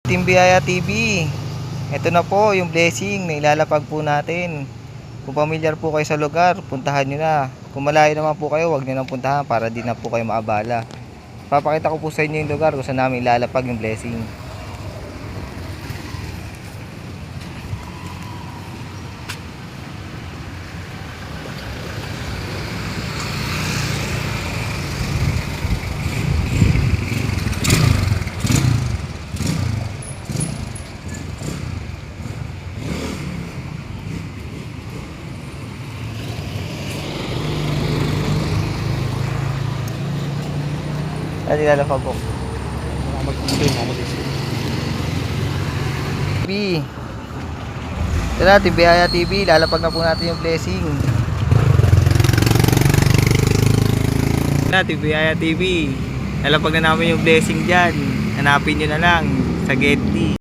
Team Biyaya TV. Ito na po yung blessing na ilalapag po natin. Kung pamilyar po kayo sa lugar, puntahan nyo na. Kung malayo naman po kayo, huwag nyo nang puntahan para di na po kayo maabala. Papakita ko po sa inyo yung lugar kung saan namin ilalapag yung blessing. At ilalapag po. TV. Ito na, Team Biyaya TV. Lalapag na po natin yung blessing. Ito na, Team Biyaya TV. Lalapag na namin yung blessing dyan. Hanapin nyo na lang sa Getty.